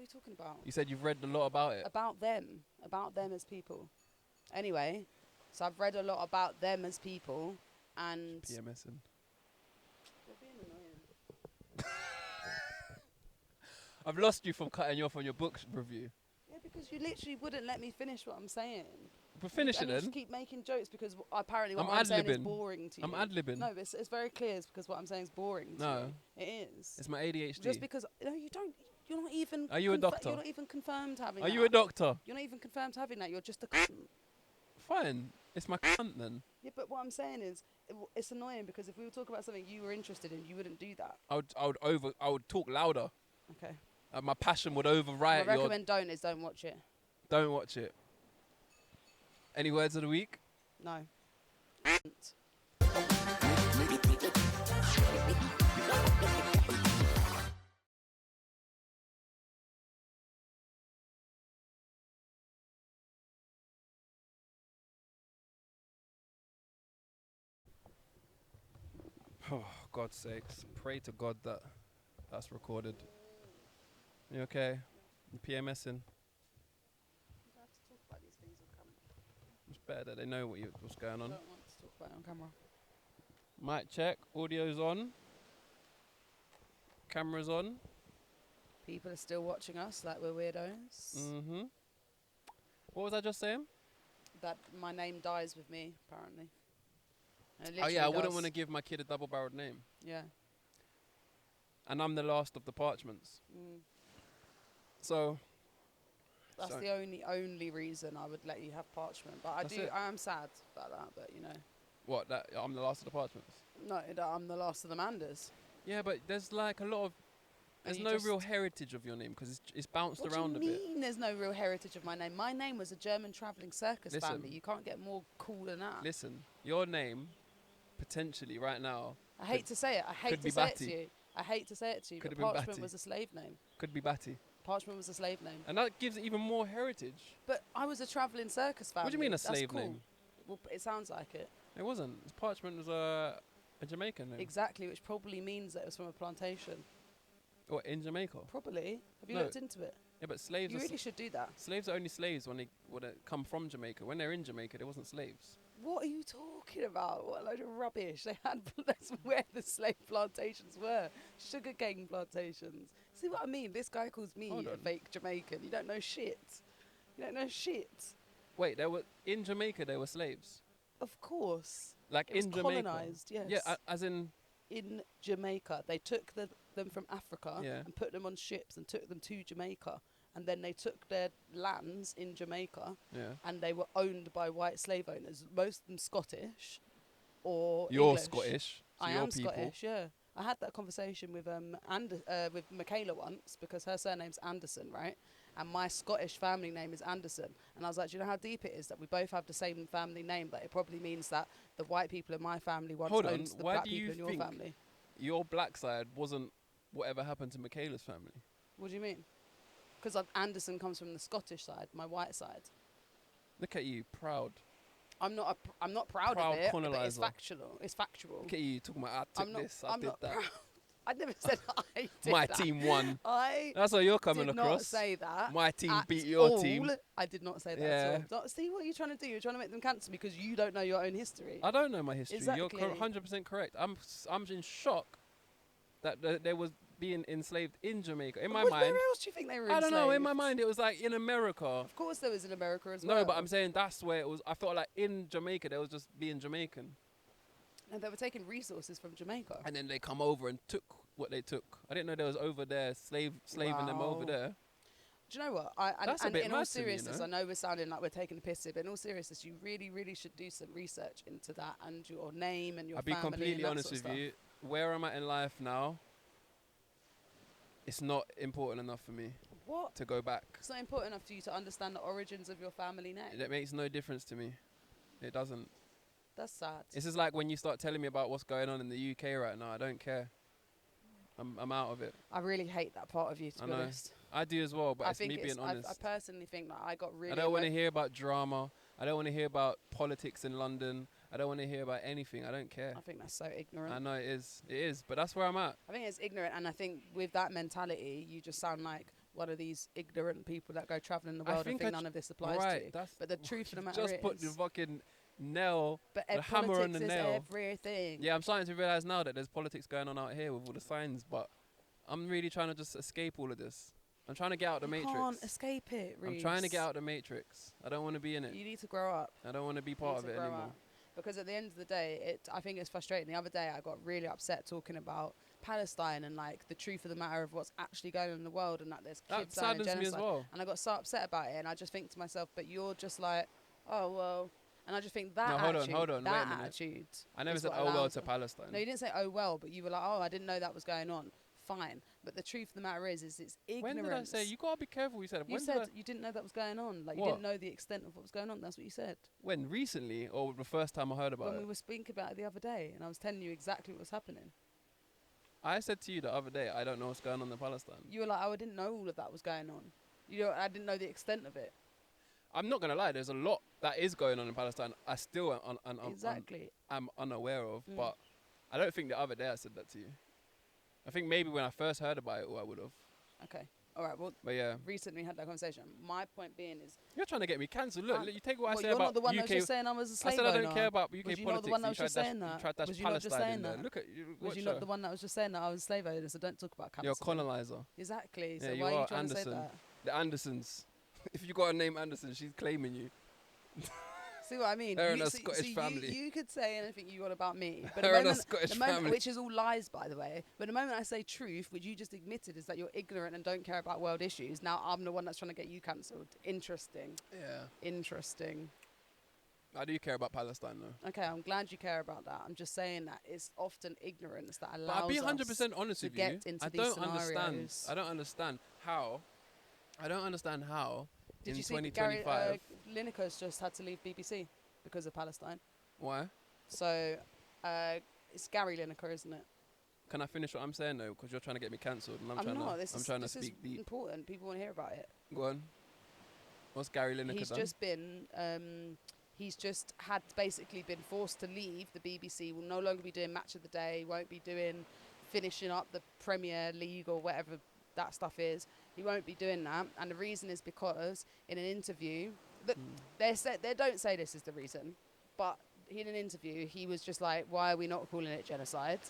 you talking about? You said you've read a lot about it. About them as people. Anyway, so I've read a lot about them as people, and PMSing. they're being annoying. I've lost you from cutting you off on your book review. Yeah, because you literally wouldn't let me finish what I'm saying. But finish it and you then. just keep making jokes because apparently what I'm I'm saying is ad-libbing. boring to you. I'm ad-libbing. No, but it's very clear it's because what I'm saying is boring to you. It is. It's my ADHD. Just because, no, you don't, you're not even... Are you a doctor? You're not even confirmed having Are that. you a doctor? You're not even confirmed having that. You're just a cunt. Fine. It's my cunt then. Yeah, but what I'm saying is, it's annoying because if we were talking about something you were interested in, you wouldn't do that. I would talk louder. Okay. My passion would override What I recommend don't watch it. Don't watch it. Any words of the week? No. Oh, God's sakes. Pray to God that that's recorded. You okay? You PMSing? I have to talk about these things on camera. It's better that they know what's going on. I don't want to talk about it on camera. Mic check. Audio's on. Camera's on. People are still watching us like we're weirdos. Mm-hmm. What was I just saying? That my name dies with me, apparently. Oh yeah, I wouldn't want to give my kid a double-barreled name. Yeah. And I'm the last of the Parchments. Mm. So... That's the only reason I would let you have Parchment. But I am sad about that, but you know. What, that I'm the last of the Parchments? No, that I'm the last of the Manders. Yeah, but there's like a lot of... There's no real heritage of your name because it's bounced around a bit. What do you mean there's no real heritage of my name? My name was a German travelling circus family. You can't get more cool than that. Listen, your name, potentially right now... I hate to say it. I hate to say it to you. I hate to say it to you, but Parchment was a slave name. Could be Batty. Parchment was a slave name. And that gives it even more heritage. But I was a travelling circus family. What do you mean a slave name? Well, it sounds like it. It wasn't. Parchment was a Jamaican name. Exactly, which probably means that it was from a plantation. Or in Jamaica? Probably. Have you looked into it? Yeah, but slaves... You really should do that. Slaves are only slaves when they come from Jamaica. When they're in Jamaica, they wasn't slaves. What are you talking about? What a load of rubbish. They had... That's where the slave plantations were. Sugarcane plantations. See what I mean? This guy calls me a fake Jamaican. You don't know shit. You don't know shit. Wait, in Jamaica there were slaves? Of course. Like in Jamaica? Colonised, yes. Yeah, as in... In Jamaica. They took them from Africa Yeah. and put them on ships and took them to Jamaica. And then they took their lands in Jamaica and they were owned by white slave owners, most of them Scottish or You're English. Scottish. So I am Scottish, yeah. I had that conversation with with Michaela once because her surname's Anderson, right? And my Scottish family name is Anderson. And I was like, do you know how deep it is that we both have the same family name? That it probably means that the white people in my family once owned the black people in your family. Your black side wasn't whatever happened to Michaela's family? What do you mean? Because Anderson comes from the Scottish side, my white side. Look at you, proud. I'm not proud of it, but it's factual. It's factual. Look at you talking about I did that. Proud. I never said I did My that. team won. That's what you're coming across. I did not say that. My team beat your team. I did not say that at all. See what you're trying to do? You're trying to make them cancel me because you don't know your own history. I don't know my history. Exactly. You're 100% correct. I'm in shock that there was being enslaved in Jamaica. In my mind... Where else do you think they were enslaved? I don't know. In my mind, it was like in America. Of course there was in America as well. No, but I'm saying that's where it was. I felt like in Jamaica, they was just being Jamaican. And they were taking resources from Jamaica. And then they come over and took what they took. I didn't know they was over there, slaving them over there. Do you know what? In all seriousness, I know we're sounding like we're taking the piss here, but in all seriousness, you really, really should do some research into that and your name and your family. I'll be completely honest with you. Where I'm at in life now, it's not important enough for me to go back. It's not important enough for you to understand the origins of your family name? It makes no difference to me. It doesn't. That's sad. This is like when you start telling me about what's going on in the UK right now. I don't care. I'm out of it. I really hate that part of you, to be honest. I do as well, but it's me being honest. I personally think that I got really... I don't want to hear about drama. I don't want to hear about politics in London. I don't want to hear about anything. I don't care. I think that's so ignorant. I know it is. It is, but that's where I'm at. I think it's ignorant, and I think with that mentality, you just sound like one of these ignorant people that go travelling the I world and think think none of this applies to you. That's But the truth of the matter just is, put the fucking nail, but the hammer on the politics nail. is everything. Yeah, I'm starting to realise now that there's politics going on out here with all the signs, but I'm really trying to just escape all of this. I'm trying to get out the matrix. You can't escape it, Reece. I'm trying to get out the matrix. I don't want to be in it. You need to grow up. I don't want to be part of it anymore. Up. Because at the end of the day, I think it's frustrating. The other day, I got really upset talking about Palestine and like the truth of the matter of what's actually going on in the world, and that there's kids dying in genocide. Me as well. And I got so upset about it, and I just think to myself, but you're just like, oh well. And I just think that hold on, that wait a minute. attitude. I never said oh well to Palestine. No, you didn't say oh well, but you were like, oh, I didn't know that was going on. Fine, but the truth of the matter is it's ignorance. When did I say? You gotta be careful. You said. You said you didn't know that was going on. Like, you didn't know the extent of what was going on. That's what you said. When? Recently, or the first time I heard about it? When we were speaking about it the other day, and I was telling you exactly what was happening. I said to you the other day, I don't know what's going on in Palestine. You were like, oh, I didn't know all of that was going on. I didn't know the extent of it. I'm not gonna lie. There's a lot that is going on in Palestine. I still am unaware of, but I don't think the other day I said that to you. I think maybe when I first heard about it, I would have. Okay. All right. Well, but yeah, recently had that conversation. My point being is, you're trying to get me cancelled. Look, you take what I say you're about not the one UK. that was just saying I was a slave I said owner. I don't care about UK was you politics. Not the one that was just saying that? You tried to was dash you not just Palestine saying in there. that? Look at you. Was you not the one that was just saying that I was a slave owner? So don't talk about cancer. You're a colonizer. Exactly. So yeah, why are you trying Anderson. to say that? The Andersons. If you got a name Anderson, she's claiming you. See what I mean? They're in a Scottish family. You could say anything you want about me, but They're in a Scottish family, which is all lies, by the way. But the moment I say truth, which you just admitted, is that you're ignorant and don't care about world issues. Now I'm the one that's trying to get you cancelled. Interesting. Yeah. Interesting. I do care about Palestine, though. Okay, I'm glad you care about that. I'm just saying that it's often ignorance that allows us. But I'll be 100% honest to with get you. into I these don't scenarios. understand. I don't understand how. Did in you see 2025. Gary Lineker's just had to leave BBC because of Palestine. Why? So it's Gary Lineker, isn't it? Can I finish what I'm saying though? Because you're trying to get me cancelled, and I'm trying to speak deep. Important. People want to hear about it. Go on. What's Gary Lineker He's done? just been. He's just had basically been forced to leave the BBC. Will no longer be doing Match of the Day. Won't be finishing up the Premier League or whatever that stuff is. He won't be doing that, and the reason is because in an interview, they don't say this is the reason, but in an interview he was just like, "Why are we not calling it genocide?"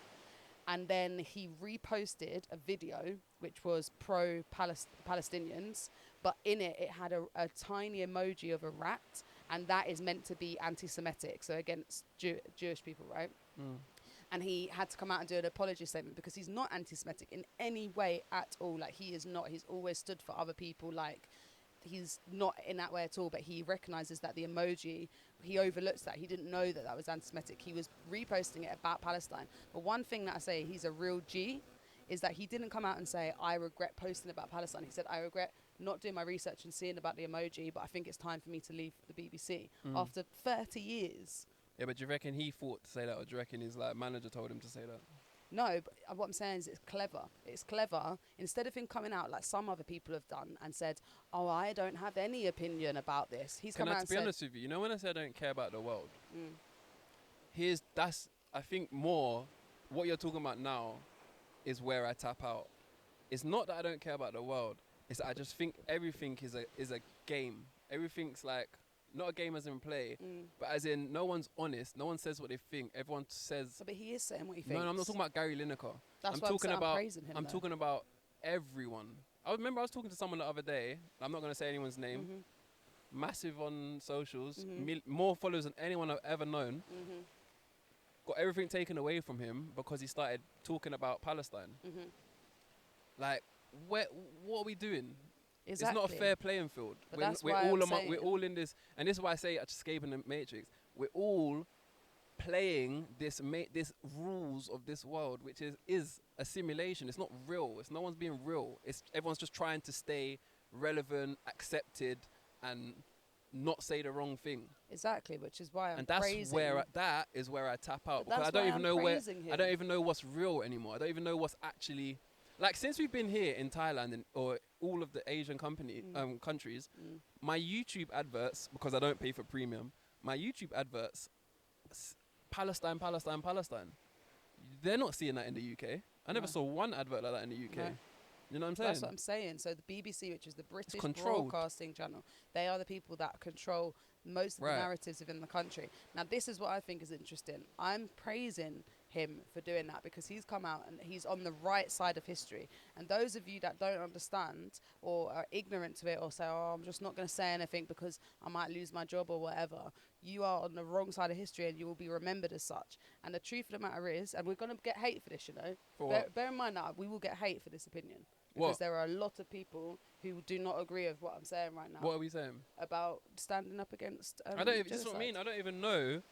And then he reposted a video which was pro-Palestinians, but in it had a tiny emoji of a rat, and that is meant to be anti-Semitic, so against Jewish people, right? And he had to come out and do an apology statement because he's not anti-Semitic in any way at all. Like, he is not. He's always stood for other people. Like, he's not in that way at all. But he recognises that the emoji, he overlooks that. He didn't know that that was anti-Semitic. He was reposting it about Palestine. But one thing that I say he's a real G is that he didn't come out and say, I regret posting about Palestine. He said, I regret not doing my research and seeing about the emoji, but I think it's time for me to leave the BBC after 30 years. Yeah, but do you reckon he thought to say that, or do you reckon his manager told him to say that? No, but what I'm saying is it's clever. It's clever. Instead of him coming out like some other people have done and said, oh, I don't have any opinion about this. He's come out and said... To be honest with you, when I say I don't care about the world, I think more, what you're talking about now is where I tap out. It's not that I don't care about the world. It's that I just think everything is a game. Everything's like... Not a game as in play, but as in no one's honest. No one says what they think. Everyone says... So, but he is saying what he thinks. No, I'm not talking about Gary Lineker. That's why I'm praising him. I'm talking about everyone. I remember I was talking to someone the other day. I'm not going to say anyone's name. Massive on socials. More followers than anyone I've ever known. Got everything taken away from him because he started talking about Palestine. Like, what are we doing? Exactly. It's not a fair playing field. We're all in this, and this is why I say escaping the matrix. We're all playing this rules of this world, which is a simulation. It's not real. No one's being real. Everyone's just trying to stay relevant, accepted, and not say the wrong thing. Exactly, which is why I'm and that is where I tap out, because I don't even know what's real anymore. I don't even know what's actually. Like, since we've been here in Thailand or all of the Asian countries, my YouTube adverts, because I don't pay for premium, my YouTube adverts, Palestine. They're not seeing that in the UK. I never saw one advert like that in the UK. You know what I'm saying? That's what I'm saying. So the BBC, which is the British controlled. Broadcasting Channel, they are the people that control most of the Right. narratives within the country. Now, this is what I think is interesting. I'm praising him for doing that because he's come out and he's on the right side of history. And those of you that don't understand or are ignorant to it or say, oh, I'm just not going to say anything because I might lose my job or whatever, you are on the wrong side of history and you will be remembered as such. And the truth of the matter is, and we're going to get hate for this, you know. For what? Bear in mind that we will get hate for this opinion. Because What? there are a lot of people who do not agree with what I'm saying right now. What are we saying? About standing up against I don't even, this is what I genocide. mean. I don't even know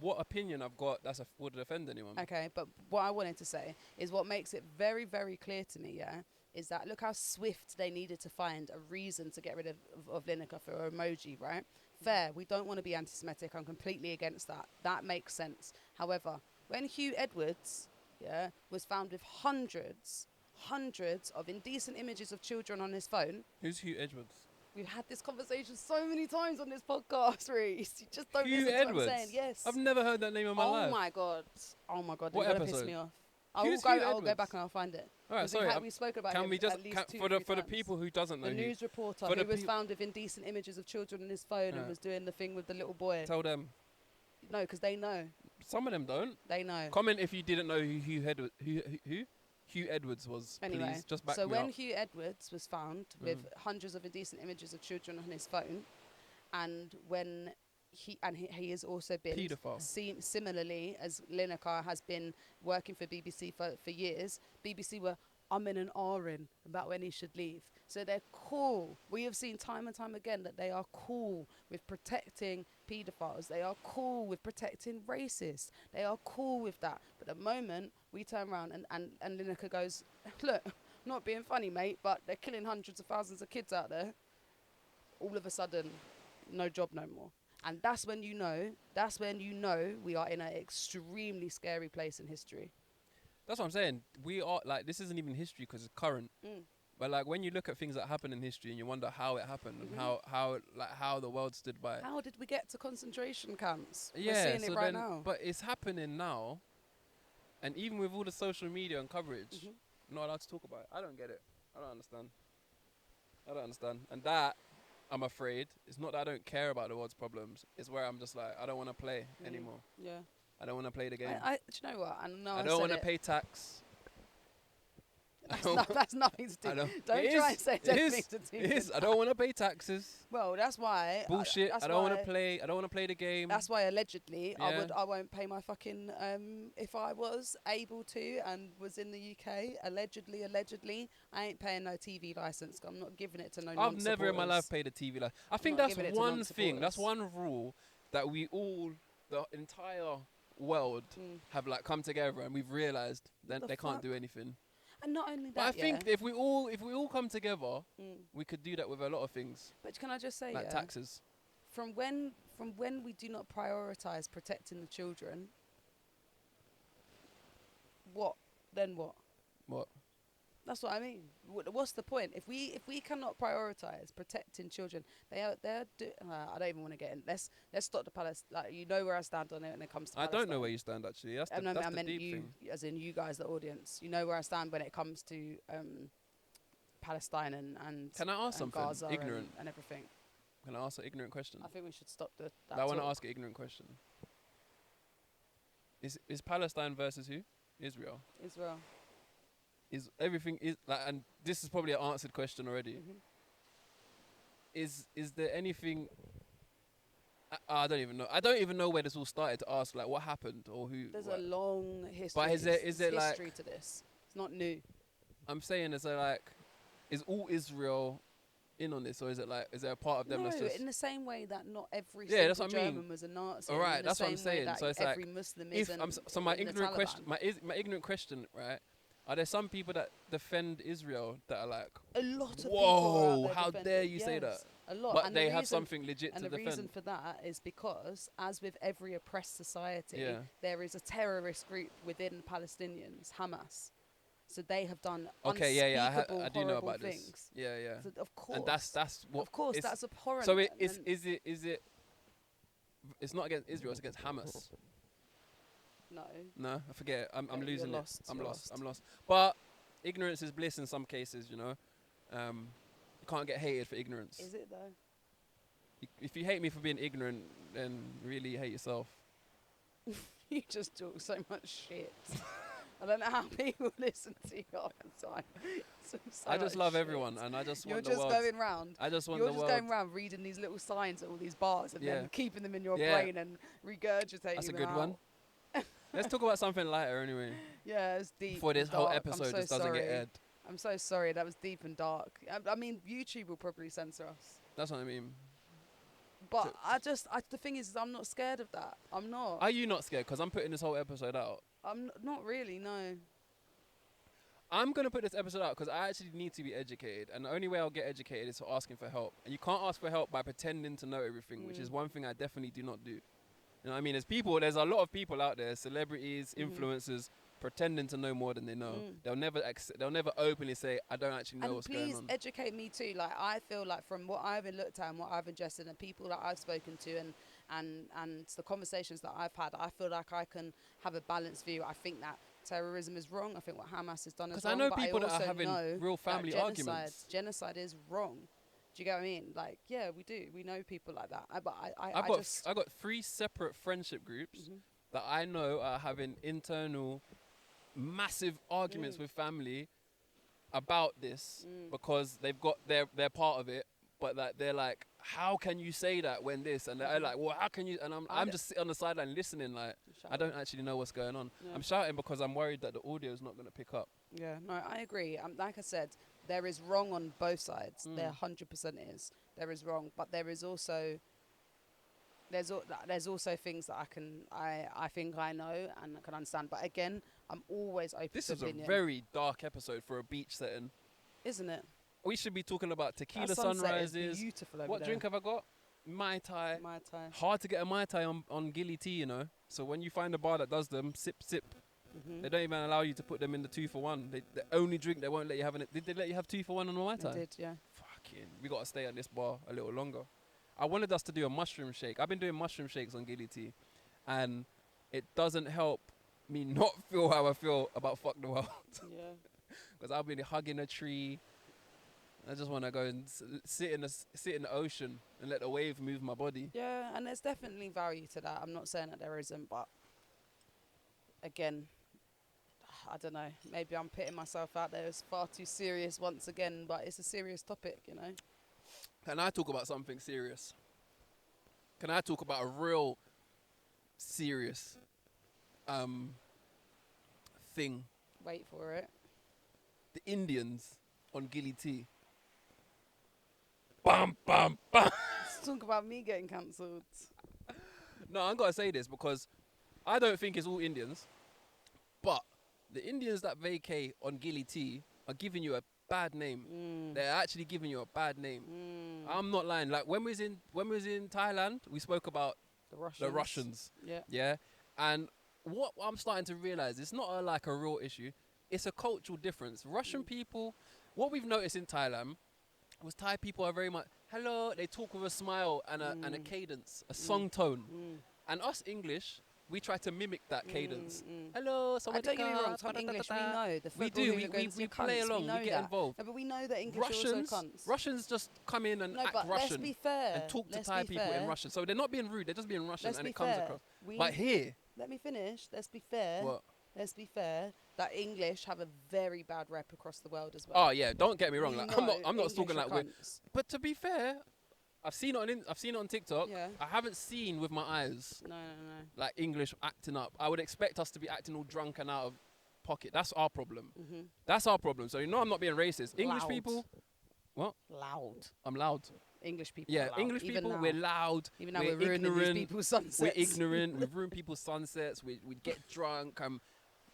what opinion I've got would offend anyone. Okay, but what I wanted to say is what makes it very, very clear to me, yeah, is that look how swift they needed to find a reason to get rid of Lineker for emoji, right? Fair, we don't want to be anti-Semitic. I'm completely against that. That makes sense. However, when Hugh Edwards, yeah, was found with hundreds of indecent images of children on his phone. Who's Hugh Edwards? We've had this conversation so many times on this podcast, Reese. You just don't Hugh listen to Edwards? what I'm saying. Yes. I've never heard that name in my life. Oh my god. Oh my god. What You're gonna piss episode? me off. Who's I'll Hugh go Edwards? back and I'll find it. All right, 'Cause sorry. we spoke about Can him we just at least two, for three the times. people who doesn't know? The who, news reporter for the who was peop- found with indecent images of children on his phone Yeah. and was doing the thing with the little boy. tell them. No, because they know. Some of them don't. They know. Comment if you didn't know who Hugh Edwards was. Anyway, Please just back so me when up. Hugh Edwards was found with hundreds of indecent images of children on his phone, and when he has also been Paedophile. similarly as Lineker has been working for BBC for years, BBC were umming and ahhing about when he should leave. So they're cool. We have seen time and time again that they are cool with protecting paedophiles. They are cool with protecting racists. They are cool with that. But the moment we turn around and Lineker goes, look, not being funny, mate, but they're killing hundreds of thousands of kids out there, all of a sudden, no job no more. And that's when you know we are in an extremely scary place in history. That's what I'm saying. We are like, this isn't even history because it's current. But like when you look at things that happen in history and you wonder how it happened and how the world stood by. How did we get to concentration camps? Yeah, We're seeing so it right then, now. but it's happening now, and even with all the social media and coverage, I'm not allowed to talk about it. I don't get it. I don't understand. And that, I'm afraid, it's not that I don't care about the world's problems. It's where I'm just like, I don't want to play anymore. Yeah. I don't want to play the game. Do you know what? I don't want to pay tax. That's nothing to do. Don't try and say anything to do. It is. I don't want to pay taxes. Well, that's why. Bullshit. I don't want to play. I don't want to play the game. That's why allegedly Yeah. I won't pay my fucking if I was able to and was in the UK allegedly I ain't paying no TV license. I'm not giving it to no. I've never in my life paid a TV license. I think not that's giving it to one thing. That's non-supporters. one rule that we all, the entire world, have like come together and we've realised that The they can't fuck? do anything. And not only that, But I think if we all come together, we could do that with a lot of things, But can I just say, like taxes. From when we do not prioritise protecting the children, what? What? That's what I mean. What's the point? If we cannot prioritise protecting children, I don't even want to get in. Let's stop the Palestine. Like, you know where I stand on it when it comes to I Palestine. don't know where you stand actually. That's the, I that's the meant deep you, thing. as in you guys, the audience. You know where I stand when it comes to Palestine and Can I ask and something Gaza ignorant? and everything. Can I ask an ignorant question? I think we should stop that. I want to talk. ask an ignorant question. Is Palestine versus who? Israel. Israel. Is everything is like, and this is probably an answered question already. Is there anything? I don't even know. I don't even know where this all started to ask like what happened or who. There's what. a long history. But is there like history to this? It's not new. I'm saying, is there like, is all Israel in on this, or is there a part of them that's just? In the same way that not every Yeah, that's single what I mean. German was a Nazi. All right, in the that's what I'm same way saying. that So it's every like, Muslim if isn't so my in the ignorant question, Taliban. my ignorant question, right? Are there some people that defend Israel that are like, A lot of whoa, people are out there how defending- dare you say that? Yes, a lot. But And they the have reason- something legit And to the reason defend. for that is because, as with every oppressed society, Yeah. there is a terrorist group within Palestinians, Hamas. So they have done Okay, yeah, unspeakable, I do know horrible about things. this. Yeah, yeah. So of course, And that's what. of course, it's- that's abhorrent. So and is it? It's not against Israel. It's against Hamas. no. No, I forget. I'm Okay, losing you're it. lost, I'm you're lost. lost. I'm lost. But ignorance is bliss in some cases, you know. You can't get hated for ignorance. Is it though? If you hate me for being ignorant, then really you hate yourself. You just talk so much shit. I don't know how people listen to you all the time. So I just love shit. everyone, and I just You're want just the world. going round. I just want You're the just world. going around reading these little signs at all these bars and Yeah. then keeping them in your Yeah. brain and regurgitating That's a them good out. one. Let's talk about something lighter anyway. Yeah, it's deep. Before this and whole dark. episode I'm so just doesn't sorry. get aired. I'm so sorry. That was deep and dark. I mean, YouTube will probably censor us. That's what I mean. But the thing is, I'm not scared of that. I'm not. Are you not scared? Because I'm putting this whole episode out. I'm not really, no. I'm going to put this episode out because I actually need to be educated. And the only way I'll get educated is for asking for help. And you can't ask for help by pretending to know everything, which is one thing I definitely do not do. You know what I mean? There's a lot of people out there, celebrities, influencers, pretending to know more than they know. They'll never openly say, I don't actually know what's going on. And please educate me too. Like, I feel like from what I've looked at and what I've ingested and people that I've spoken to and the conversations that I've had, I feel like I can have a balanced view. I think that terrorism is wrong. I think what Hamas has done is wrong. Because I know but people that are also having know real family that arguments. Genocide is wrong. Do you get what I mean? Like, yeah, we do. We know people like that. I got 3 separate friendship groups that I know are having internal massive arguments with family about this because they're part of it, but that they're like, how can you say that when this? And they're like, well, how can you? And I'm just sitting on the sideline listening, like, I don't actually know what's going on. Yeah. I'm shouting because I'm worried that the audio is not going to pick up. Yeah, no, I agree. Like I said, there is wrong on both sides. There 100% is. There is wrong, but there is also there's also things that I think I know and can understand. But again, I'm always open This to is opinion. a very dark episode for a beach setting. Isn't it? We should be talking about tequila That sunset sunrises. is beautiful over What there. drink have I got? Mai Tai. Mai Tai. Hard to get a Mai Tai on Gili tea, you know. So when you find a bar that does them, sip. They don't even allow you to put them in the 2-for-1. The only drink they won't let you have in it. Did they let you have 2-for-1 on a Mai Tai? They did, yeah. Fucking, we got to stay at this bar a little longer. I wanted us to do a mushroom shake. I've been doing mushroom shakes on Gili tea, and it doesn't help me not feel how I feel about fuck the world. Yeah. Because I've been hugging a tree. I just want to go and sit in the ocean and let the wave move my body. Yeah, and there's definitely value to that. I'm not saying that there isn't, but again, I don't know. Maybe I'm putting myself out there as far too serious once again, but it's a serious topic, you know. Can I talk about something serious? Can I talk about a real serious thing? Wait for it. The Indians on Gili tea. Bam, bam, bam. Let's talk about me getting cancelled. No, I'm going to say this because I don't think it's all Indians, but the Indians that vacay on Gili tea are giving you a bad name. They're actually giving you a bad name. I'm not lying. Like when we was in Thailand, we spoke about the Russians. Yeah. Yeah. And what I'm starting to realize, it's not like a real issue. It's a cultural difference. Russian people, what we've noticed in Thailand was Thai people are very much, hello, they talk with a smile and a cadence, a song tone. And us English, we try to mimic that cadence. Hello, I don't get me wrong, some English we know. The we do, we play along, we get involved. No, but we know that English are also cunts. Russians just come in and act Russian. Let's be fair. And talk to Thai people in Russian. So they're not being rude, they're just being Russian and it comes across. We But here... Let me finish. Let's be fair. What? Let's be fair. That English have a very bad rep across the world as well. Oh yeah, don't get me wrong. Like, I'm not talking like we're. Cunts. But to be fair, I've seen it on TikTok. Yeah. I haven't seen with my eyes. No. Like English acting up. I would expect us to be acting all drunk and out of pocket. That's our problem. That's our problem. So you know I'm not being racist. English Loud. people. What? Loud. I'm loud. English people. Yeah, are loud. English Even people. now. We're loud. Even now we're ruining these people's sunsets. We're ignorant. We ruin people's sunsets. We get drunk.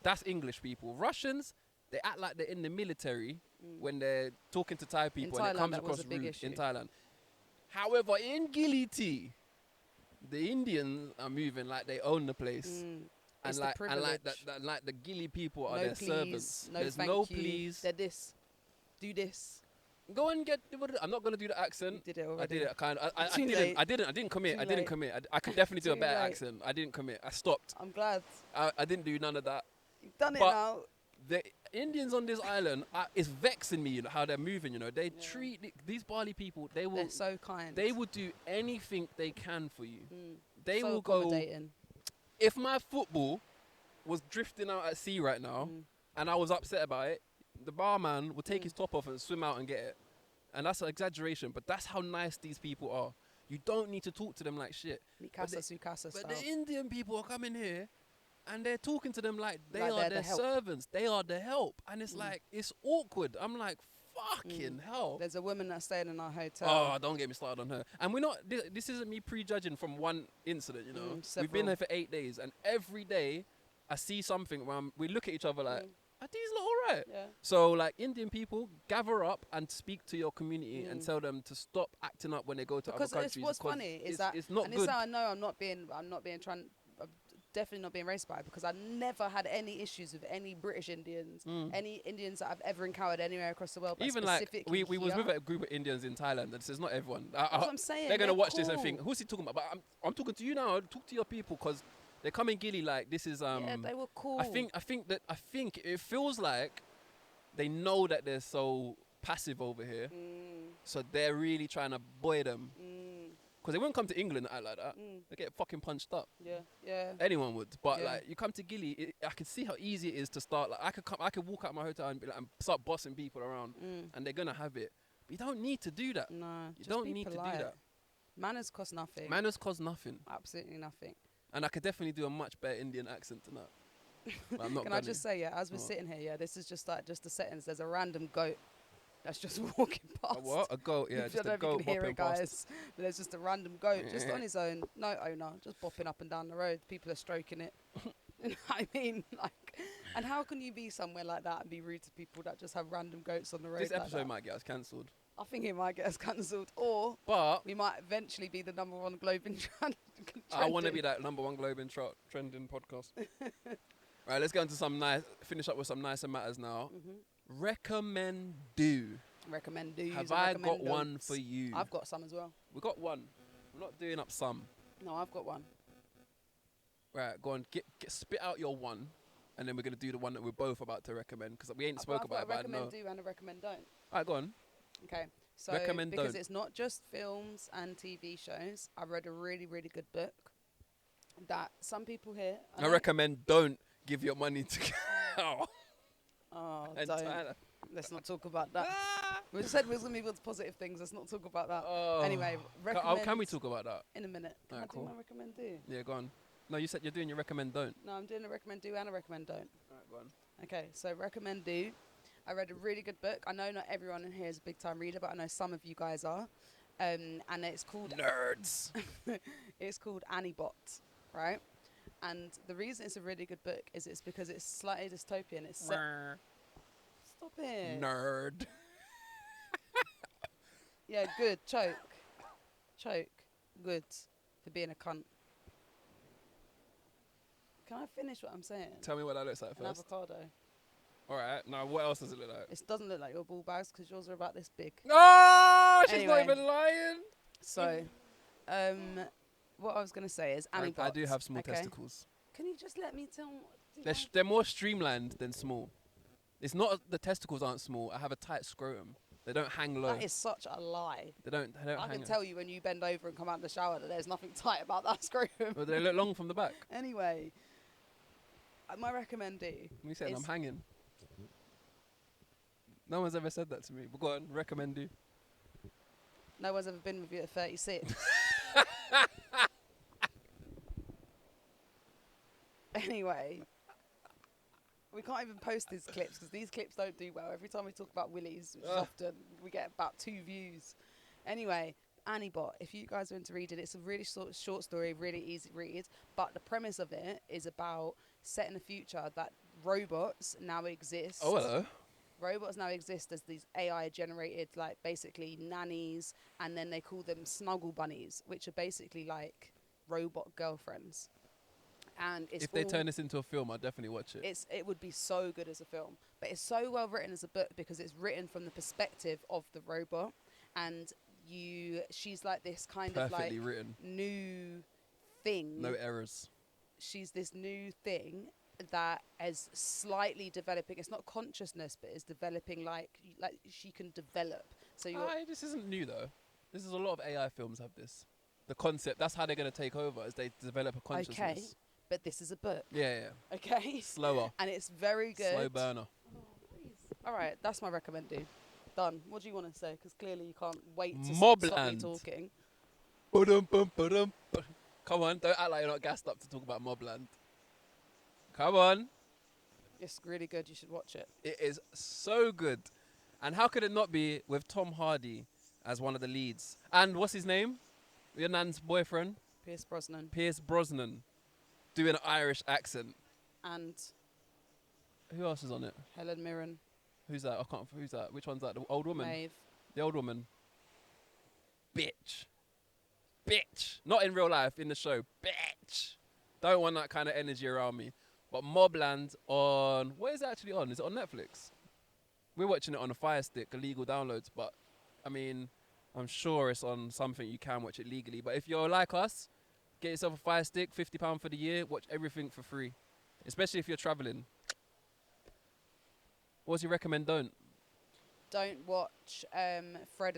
That's English people. Russians, they act like they're in the military when they're talking to Thai people, and it comes across rude in Thailand. However, in Gili tea, the Indians are moving like they own the place. And like the Gili people are their servants. No, There's thank no you. please. They're this. Do this. Go and get. I'm not gonna do the accent. You did it already. I did it kind of. I Too didn't. late. I didn't commit. Too I didn't late. commit. I could definitely do a Too better late. accent. I didn't commit. I stopped. I'm glad. I didn't do none of that. You've done it But now. Indians on this island, it's vexing me, how they're moving. They treat these Bali people. They're so kind. They will do anything they can for you. They so will go. accommodating. If my football was drifting out at sea right now, and I was upset about it, the barman would take his top off and swim out and get it. And that's an exaggeration, but that's how nice these people are. You don't need to talk to them like shit. But the Indian people are coming here, and they're talking to them like they are their servants. They are the help. And it's like, it's awkward. I'm like, fucking hell. There's a woman that's staying in our hotel. Oh, don't get me started on her. And we're not, this isn't me prejudging from one incident, We've been there for 8 days, and every day I see something where we look at each other like, are these lot all right? Yeah. So, like, Indian people, gather up and speak to your community and tell them to stop acting up when they go to other countries. Because what's funny is that, it's not and good. this is how I know I'm definitely not being racist by it, because I never had any issues with any British Indians, any Indians that I've ever encountered anywhere across the world. Even like, we was with a group of Indians in Thailand, and it's not everyone. That's what I'm saying. They're going to watch this and think, who's he talking about? But I'm talking to you now. Talk to your people, because they come in Gili like this is yeah, they were cool. I think it feels like they know that they're so passive over here, so they're really trying to buoy them. Because they wouldn't come to England and act like that. They get fucking punched up. Yeah. Anyone would, but like, you come to Gili, I can see how easy it is to start. Like, I could walk out my hotel and be like, and start bossing people around, and they're gonna have it. But you don't need to do that. No, you don't need to do that. Manners cost nothing. Manners cost nothing. Absolutely nothing. And I could definitely do a much better Indian accent than that. But I'm not. Can I just say, as we're sitting here, this is just like just the settings. There's a random goat that's just walking past. A what? A goat? Yeah, just a goat. I don't know if you can hear it, guys. Past. But there's just a random goat, just on his own, no owner, just bopping up and down the road. People are stroking it. You know what I mean? Like, and how can you be somewhere like that and be rude to people that just have random goats on the road? This like episode that? might get us cancelled. I think it might get us cancelled, or we might eventually be the #1 global trend. I want to be that #1 global trending podcast. Right, let's go into finish up with some nicer matters now. Recommend. Have I got one for you? I've got some as well. We got one. We're not doing up some. No, I've got one. Right, go on. Spit out your one, and then we're gonna do the one that we're both about to recommend, because we ain't spoke about it. But I know. Recommend do and a recommend don't. Alright, go on. Okay, so recommend because don't. it's not just films and TV shows, I read a really, really good book that some people here. I recommend don't give your money to. Oh, and don't. Tyler. Let's not talk about that. We said we was going to move on to positive things. Let's not talk about that. Anyway, can we talk about that? In a minute. Can I do my recommend do? Yeah, go on. No, you said you're doing your recommend don't. No, I'm doing a recommend do and a recommend don't. Alright, go on. Okay, so recommend do. I read a really good book. I know not everyone in here is a big time reader, but I know some of you guys are. And it's called Nerds. It's called Anibot, right? And the reason it's a really good book is it's because it's slightly dystopian. It's Stop it. Nerd. Yeah, good. Choke. Good. For being a cunt. Can I finish what I'm saying? Tell me what that looks like An first. avocado. Alright, now what else does it look like? It doesn't look like your ball bags because yours are about this big. No, she's Anyway. not even lying. So, what I was going to say is Anibot. I do have small testicles. Can you just let me tell? They're more streamlined than small. It's not the testicles aren't small. I have a tight scrotum. They don't hang low. That is such a lie. They don't I hang. can tell you when you bend over and come out of the shower that there's nothing tight about that scrotum. But they look long from the back. Anyway, my recommend do. You said I'm hanging. No one's ever said that to me. But go on, recommend you. No one's ever been with you at 36. Anyway, we can't even post these clips because these clips don't do well. Every time we talk about willies, which is often, we get about 2 views. Anyway, Anibot, if you guys are into reading, it's a really short story, really easy read. But the premise of it is about setting a future that robots now exist. Oh, hello. Robots now exist as these AI-generated, like, basically nannies, and then they call them snuggle bunnies, which are basically, like, robot girlfriends. And it's if they turn this into a film, I'd definitely watch it. It would be so good as a film. But it's so well written as a book because it's written from the perspective of the robot. And she's like this kind of, like, written. new thing. No errors. She's this new thing that is slightly developing. It's not consciousness, but it's developing like she can develop. So you're This isn't new though. This is a lot of AI films have this. The concept, that's how they're going to take over, as they develop a consciousness. okay, but this is a book. Yeah. Okay. Slower. And it's very good. Slow burner. All right, that's my recommendation. Done. What do you want to say? Because clearly you can't wait to stop me talking. Come on, don't act like you're not gassed up to talk about Mobland. Come on. It's really good. You should watch it. It is so good. And how could it not be with Tom Hardy as one of the leads? And what's his name? Your nan's boyfriend? Pierce Brosnan. Pierce Brosnan. Doing an Irish accent. And who else is on it? Helen Mirren. Who's that? Who's that? Which one's that? The old woman? Maeve. The old woman. Bitch. Not in real life, in the show. Bitch. Don't want that kind of energy around me. But Mobland on... What is it actually on? Is it on Netflix? We're watching it on a Fire Stick, illegal downloads. But, I mean, I'm sure it's on something you can watch it legally. But if you're like us, get yourself a Fire Stick, £50 for the year. Watch everything for free. Especially if you're travelling. What do you recommend don't? Don't watch Fred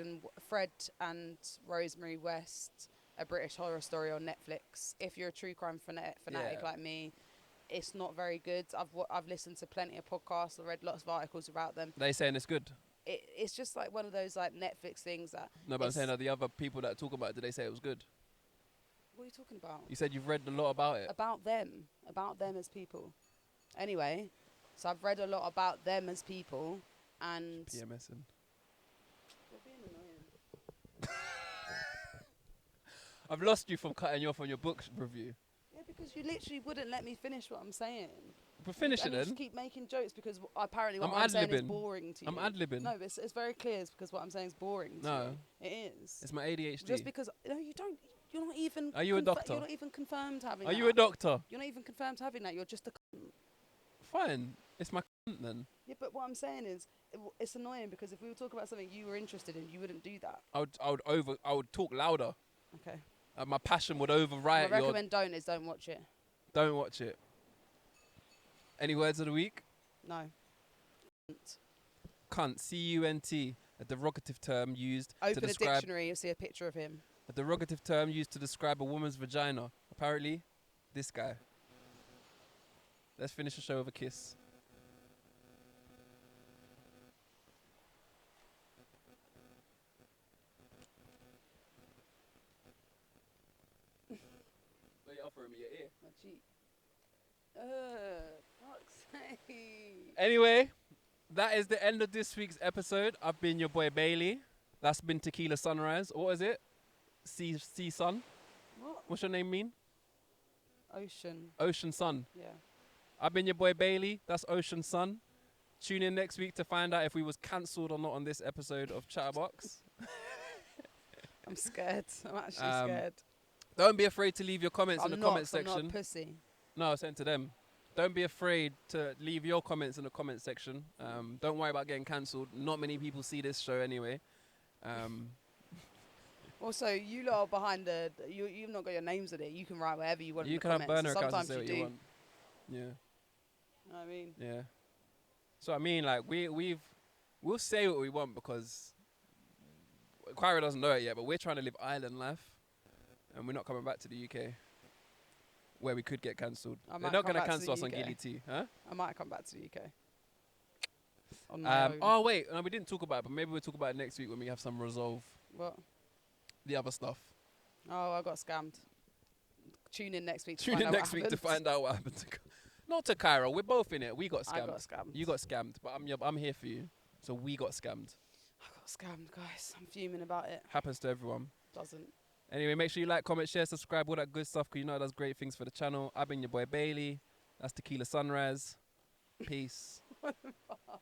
and Rosemary West, A British Horror Story on Netflix. If you're a true crime fanatic like me, it's not very good. I've listened to plenty of podcasts. I've read lots of articles about them. They saying it's good? It's just like one of those like Netflix things that... No, but I'm saying that the other people that talk about it, did they say it was good? What are you talking about? You said you've read a lot about it. About them as people. Anyway, so I've read a lot about them as people, and... PMSing. You're being annoying. I've lost you from cutting you off on your book review. Yeah, because you literally wouldn't let me finish what I'm saying. But finish it and then. You just keep making jokes because apparently what I'm I'm saying is ad-libbing. boring to you. I'm ad-libbing. No, but it's very clear it's because what I'm saying is boring to No. you. It is. It's my ADHD. Just because... No, you don't... You're not even... Are you a doctor? You're not even confirmed having Are that. you a doctor? You're not even confirmed having that. You're just a cunt. Fine. It's my cunt then. Yeah, but what I'm saying is, it's annoying because if we were talking about something you were interested in, you wouldn't do that. I would talk louder. Okay. My passion would override My recommend don't watch it. Don't watch it. Any words of the week? No. Cunt. C-U-N-T. A derogative term used to Open a describe... dictionary, you'll see a picture of him. A derogative term used to describe a woman's vagina. Apparently, this guy. Let's finish the show with a kiss. What are you offering me, your ear? My cheek. Fuck's sake. Anyway, that is the end of this week's episode. I've been your boy Bailey. That's been Tequila Sunrise. What is it? Sea Sun? What? What's your name mean? Ocean. Ocean Sun. Yeah. I've been your boy Bailey. That's Ocean Sun. Tune in next week to find out if we was cancelled or not on this episode of Chatterbox. I'm scared. I'm actually scared. Don't be afraid to leave your comments in the comment I'm section. not a pussy. No, I sent to them. Don't be afraid to leave your comments in the comment section. Don't worry about getting cancelled. Not many people see this show anyway. Also, you lot are behind you've not got your names in it. You can write whatever you want in the You can have comments. burner accounts and Sometimes say what you you do. want. Yeah. You know what I mean? Yeah. So I mean, like we'll say what we want because Kaira doesn't know it yet, but we're trying to live island life, and we're not coming back to the UK, where we could get cancelled. They're not going to cancel us on Gili T, huh? I might come back to the UK. On my own. Oh wait, no, we didn't talk about it, but maybe we'll talk about it next week when we have some resolve. What? The other stuff. Oh, I got scammed. Tune in next week. Tune in next week to find out what happened to. Not to Kaira. We're both in it. We got scammed. I got scammed. You got scammed, but I'm here for you. So we got scammed. I got scammed, guys. I'm fuming about it. Happens to everyone. Doesn't. Anyway, make sure you like, comment, share, subscribe, all that good stuff, because you know it does great things for the channel. I've been your boy Bailey. That's Tequila Sunrise. Peace. What the fuck?